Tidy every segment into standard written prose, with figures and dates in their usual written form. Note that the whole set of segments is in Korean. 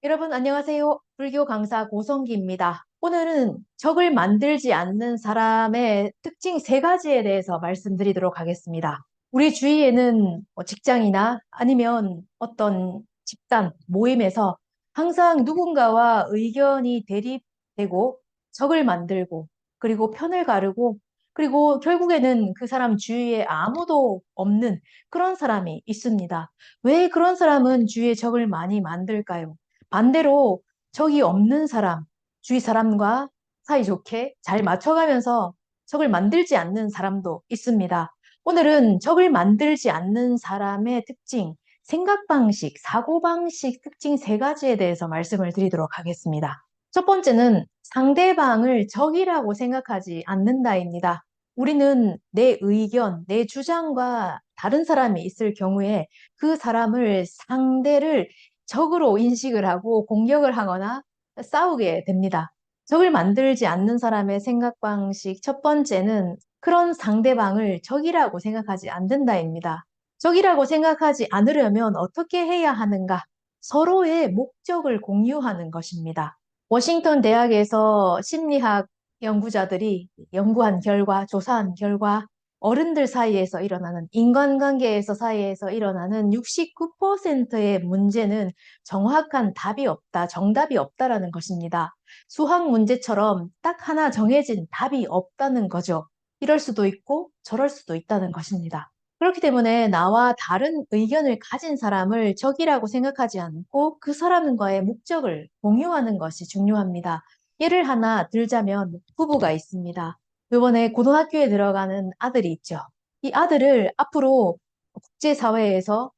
여러분 안녕하세요. 불교 강사 고성기입니다. 오늘은 적을 만들지 않는 사람의 특징 세 가지에 대해서 말씀드리도록 하겠습니다. 우리 주위에는 직장이나 아니면 어떤 집단, 모임에서 항상 누군가와 의견이 대립되고 적을 만들고 그리고 편을 가르고 그리고 결국에는 그 사람 주위에 아무도 없는 그런 사람이 있습니다. 왜 그런 사람은 주위에 적을 많이 만들까요? 반대로 적이 없는 사람, 주위 사람과 사이좋게 잘 맞춰가면서 적을 만들지 않는 사람도 있습니다. 오늘은 적을 만들지 않는 사람의 특징, 생각 방식, 사고 방식 특징 세 가지에 대해서 말씀을 드리도록 하겠습니다. 첫 번째는 상대방을 적이라고 생각하지 않는다입니다. 우리는 내 의견, 내 주장과 다른 사람이 있을 경우에 그 사람을 상대를 적으로 인식을 하고 공격을 하거나 싸우게 됩니다. 적을 만들지 않는 사람의 생각 방식 첫 번째는 그런 상대방을 적이라고 생각하지 않는다입니다. 적이라고 생각하지 않으려면 어떻게 해야 하는가? 서로의 목적을 공유하는 것입니다. 워싱턴 대학에서 심리학 연구자들이 연구한 결과, 조사한 결과, 어른들 사이에서 일어나는, 인간관계에서 사이에서 일어나는 69%의 문제는 정확한 답이 없다, 정답이 없다라는 것입니다. 수학 문제처럼 딱 하나 정해진 답이 없다는 거죠. 이럴 수도 있고 저럴 수도 있다는 것입니다. 그렇기 때문에 나와 다른 의견을 가진 사람을 적이라고 생각하지 않고 그 사람과의 목적을 공유하는 것이 중요합니다. 예를 하나 들자면 부부가 있습니다. 이번에 고등학교에 들어가는 아들이 있죠. 이 아들을 앞으로 국제사회에서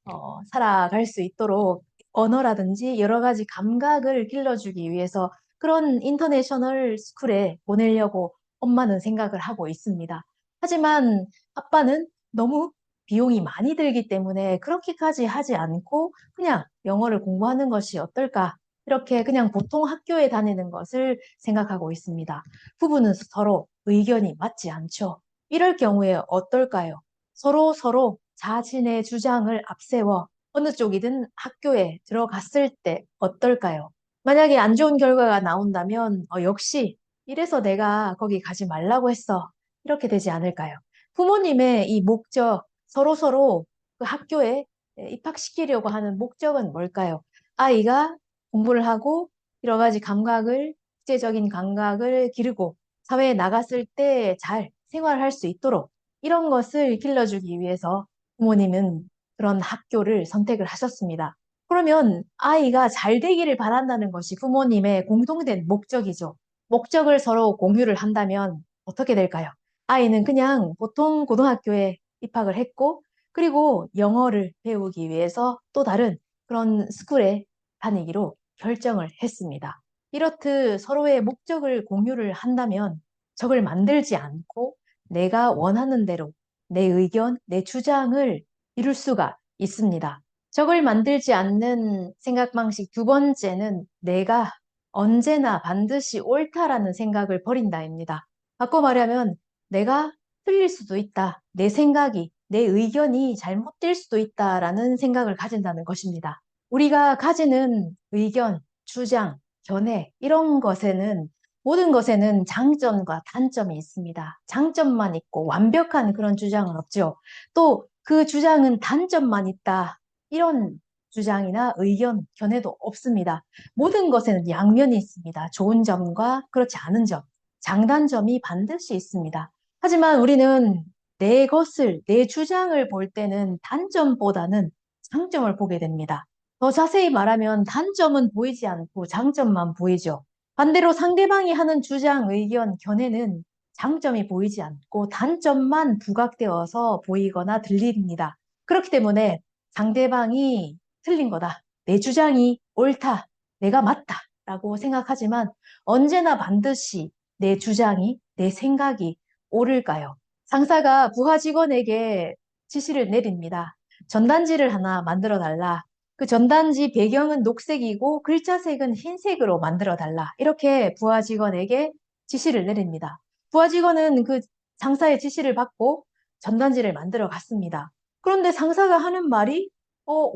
살아갈 수 있도록 언어라든지 여러 가지 감각을 길러주기 위해서 그런 인터내셔널 스쿨에 보내려고 엄마는 생각을 하고 있습니다. 하지만 아빠는 너무 비용이 많이 들기 때문에 그렇게까지 하지 않고 그냥 영어를 공부하는 것이 어떨까? 이렇게 그냥 보통 학교에 다니는 것을 생각하고 있습니다. 부부는 서로 의견이 맞지 않죠. 이럴 경우에 어떨까요? 서로 자신의 주장을 앞세워 어느 쪽이든 학교에 들어갔을 때 어떨까요? 만약에 안 좋은 결과가 나온다면 역시 이래서 내가 거기 가지 말라고 했어. 이렇게 되지 않을까요? 부모님의 이 목적, 서로 그 학교에 입학시키려고 하는 목적은 뭘까요? 아이가 공부를 하고 여러 가지 감각을, 국제적인 감각을 기르고 사회에 나갔을 때 잘 생활할 수 있도록 이런 것을 길러주기 위해서 부모님은 그런 학교를 선택을 하셨습니다. 그러면 아이가 잘 되기를 바란다는 것이 부모님의 공동된 목적이죠. 목적을 서로 공유를 한다면 어떻게 될까요? 아이는 그냥 보통 고등학교에 입학을 했고, 그리고 영어를 배우기 위해서 또 다른 그런 스쿨에 다니기로 결정을 했습니다. 이렇듯 서로의 목적을 공유를 한다면 적을 만들지 않고 내가 원하는 대로 내 의견, 내 주장을 이룰 수가 있습니다. 적을 만들지 않는 생각 방식 두 번째는 내가 언제나 반드시 옳다라는 생각을 버린다입니다. 바꿔 말하면 내가 틀릴 수도 있다. 내 생각이, 내 의견이 잘못될 수도 있다라는 생각을 가진다는 것입니다. 우리가 가지는 의견, 주장, 견해, 이런 것에는 모든 것에는 장점과 단점이 있습니다. 장점만 있고 완벽한 그런 주장은 없죠. 또 그 주장은 단점만 있다. 이런 주장이나 의견, 견해도 없습니다. 모든 것에는 양면이 있습니다. 좋은 점과 그렇지 않은 점, 장단점이 반드시 있습니다. 하지만 우리는 내 것을, 내 주장을 볼 때는 단점보다는 장점을 보게 됩니다. 더 자세히 말하면 단점은 보이지 않고 장점만 보이죠. 반대로 상대방이 하는 주장, 의견, 견해는 장점이 보이지 않고 단점만 부각되어서 보이거나 들립니다. 그렇기 때문에 상대방이 틀린 거다. 내 주장이 옳다. 내가 맞다. 라고 생각하지만 언제나 반드시 내 주장이, 내 생각이 옳을까요? 상사가 부하 직원에게 지시를 내립니다. 전단지를 하나 만들어 달라. 그 전단지 배경은 녹색이고 글자색은 흰색으로 만들어 달라. 이렇게 부하 직원에게 지시를 내립니다. 부하 직원은 그 상사의 지시를 받고 전단지를 만들어 갔습니다. 그런데 상사가 하는 말이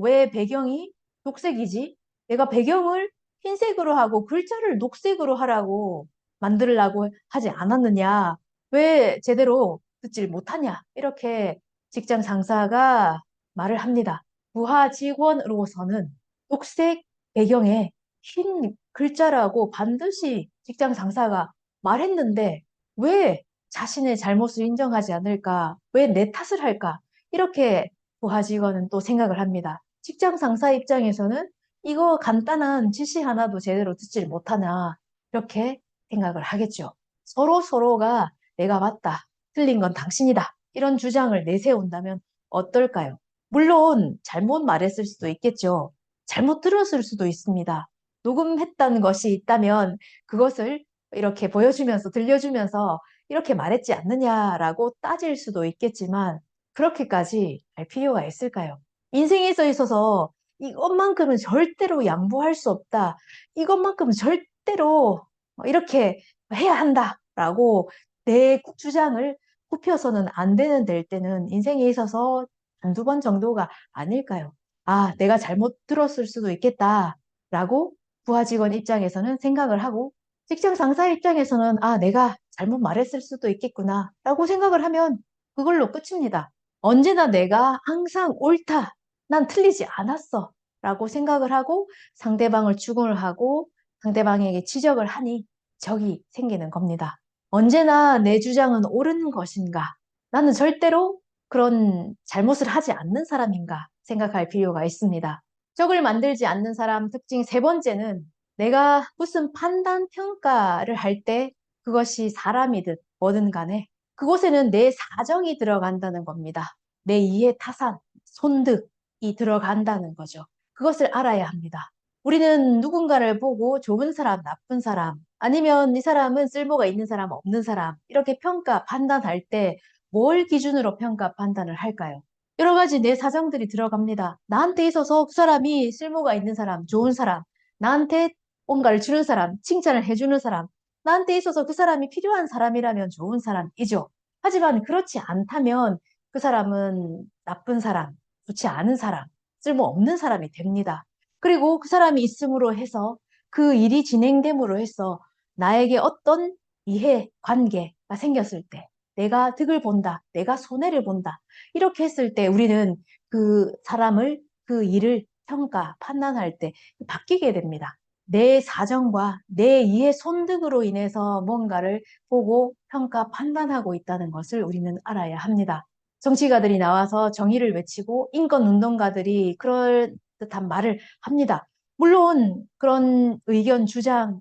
왜 배경이 녹색이지? 내가 배경을 흰색으로 하고 글자를 녹색으로 하라고 만들려고 하지 않았느냐? 왜 제대로 듣질 못하냐? 이렇게 직장 상사가 말을 합니다. 부하 직원으로서는 녹색 배경에 흰 글자라고 반드시 직장 상사가 말했는데 왜 자신의 잘못을 인정하지 않을까? 왜 내 탓을 할까? 이렇게 부하 직원은 또 생각을 합니다. 직장 상사 입장에서는 이거 간단한 지시 하나도 제대로 듣질 못하나 이렇게 생각을 하겠죠. 서로가 내가 맞다, 틀린 건 당신이다 이런 주장을 내세운다면 어떨까요? 물론 잘못 말했을 수도 있겠죠. 잘못 들었을 수도 있습니다. 녹음했다는 것이 있다면 그것을 이렇게 보여주면서 들려주면서 이렇게 말했지 않느냐라고 따질 수도 있겠지만 그렇게까지 할 필요가 있을까요? 인생에 있어서 이것만큼은 절대로 양보할 수 없다. 이것만큼은 절대로 이렇게 해야 한다라고 내 주장을 굽혀서는 안 되는 될 때는 인생에 있어서 한두 번 정도가 아닐까요? 아, 내가 잘못 들었을 수도 있겠다라고 부하 직원 입장에서는 생각을 하고 직장 상사 입장에서는 아, 내가 잘못 말했을 수도 있겠구나라고 생각을 하면 그걸로 끝입니다. 언제나 내가 항상 옳다. 난 틀리지 않았어. 라고 생각을 하고 상대방을 추궁을 하고 상대방에게 지적을 하니 적이 생기는 겁니다. 언제나 내 주장은 옳은 것인가? 나는 절대로 그런 잘못을 하지 않는 사람인가 생각할 필요가 있습니다. 적을 만들지 않는 사람 특징 세 번째는 내가 무슨 판단 평가를 할 때 그것이 사람이든 뭐든 간에 그곳에는 내 사정이 들어간다는 겁니다. 내 이해 타산, 손득이 들어간다는 거죠. 그것을 알아야 합니다. 우리는 누군가를 보고 좋은 사람, 나쁜 사람, 아니면 이 사람은 쓸모가 있는 사람, 없는 사람, 이렇게 평가, 판단할 때 뭘 기준으로 평가, 판단을 할까요? 여러 가지 내 사정들이 들어갑니다. 나한테 있어서 그 사람이 쓸모가 있는 사람, 좋은 사람, 나한테 뭔가를 주는 사람, 칭찬을 해주는 사람, 나한테 있어서 그 사람이 필요한 사람이라면 좋은 사람이죠. 하지만 그렇지 않다면 그 사람은 나쁜 사람, 좋지 않은 사람, 쓸모없는 사람이 됩니다. 그리고 그 사람이 있음으로 해서 그 일이 진행됨으로 해서 나에게 어떤 이해 관계가 생겼을 때 내가 득을 본다, 내가 손해를 본다. 이렇게 했을 때 우리는 그 사람을, 그 일을 평가, 판단할 때 바뀌게 됩니다. 내 사정과 내 이해 손득으로 인해서 뭔가를 보고 평가, 판단하고 있다는 것을 우리는 알아야 합니다. 정치가들이 나와서 정의를 외치고 인권운동가들이 그럴 듯한 말을 합니다. 물론 그런 의견 주장은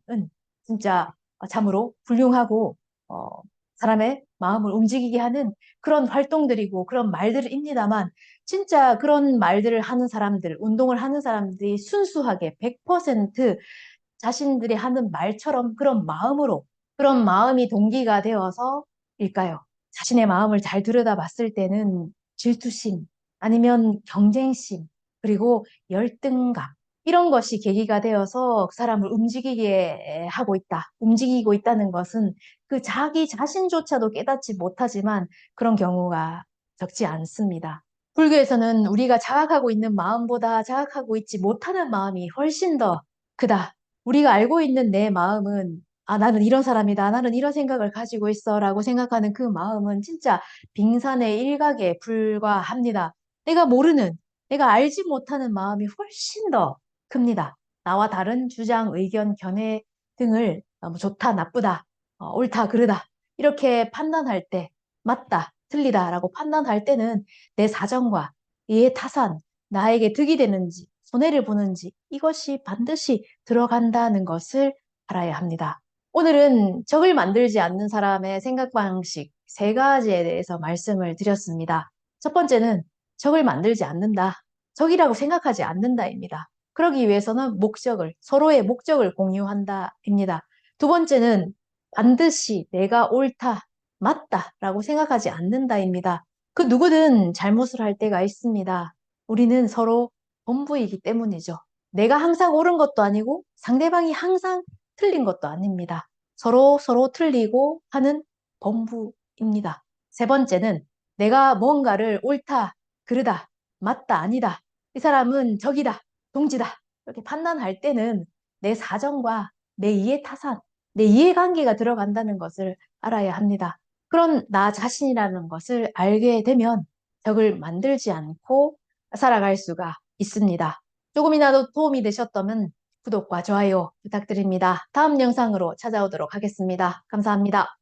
진짜 참으로 훌륭하고 어, 사람의 마음을 움직이게 하는 그런 활동들이고 그런 말들입니다만 진짜 그런 말들을 하는 사람들, 운동을 하는 사람들이 순수하게 100% 자신들이 하는 말처럼 그런 마음으로 그런 마음이 동기가 되어서일까요? 자신의 마음을 잘 들여다봤을 때는 질투심 아니면 경쟁심 그리고 열등감 이런 것이 계기가 되어서 그 사람을 움직이게 하고 있다. 움직이고 있다는 것은 그 자기 자신조차도 깨닫지 못하지만 그런 경우가 적지 않습니다. 불교에서는 우리가 자각하고 있는 마음보다 자각하고 있지 못하는 마음이 훨씬 더 크다. 우리가 알고 있는 내 마음은 아, 나는 이런 사람이다. 나는 이런 생각을 가지고 있어. 라고 생각하는 그 마음은 진짜 빙산의 일각에 불과합니다. 내가 모르는, 내가 알지 못하는 마음이 훨씬 더 큽니다. 나와 다른 주장, 의견, 견해 등을 뭐 좋다, 나쁘다, 옳다, 그르다. 이렇게 판단할 때, 맞다, 틀리다 라고 판단할 때는 내 사정과 이해 타산, 나에게 득이 되는지, 손해를 보는지 이것이 반드시 들어간다는 것을 알아야 합니다. 오늘은 적을 만들지 않는 사람의 생각 방식 세 가지에 대해서 말씀을 드렸습니다. 첫 번째는 적을 만들지 않는다. 적이라고 생각하지 않는다입니다. 그러기 위해서는 서로의 목적을 공유한다입니다. 두 번째는 반드시 내가 옳다, 맞다라고 생각하지 않는다입니다. 그 누구든 잘못을 할 때가 있습니다. 우리는 서로 본부이기 때문이죠. 내가 항상 옳은 것도 아니고 상대방이 항상 틀린 것도 아닙니다. 서로 틀리고 하는 본부입니다. 세 번째는 내가 뭔가를 옳다, 그르다, 맞다, 아니다. 이 사람은 적이다, 동지다. 이렇게 판단할 때는 내 사정과 내 이해타산, 내 이해관계가 들어간다는 것을 알아야 합니다. 그런 나 자신이라는 것을 알게 되면 적을 만들지 않고 살아갈 수가 있습니다. 조금이라도 도움이 되셨다면 구독과 좋아요 부탁드립니다. 다음 영상으로 찾아오도록 하겠습니다. 감사합니다.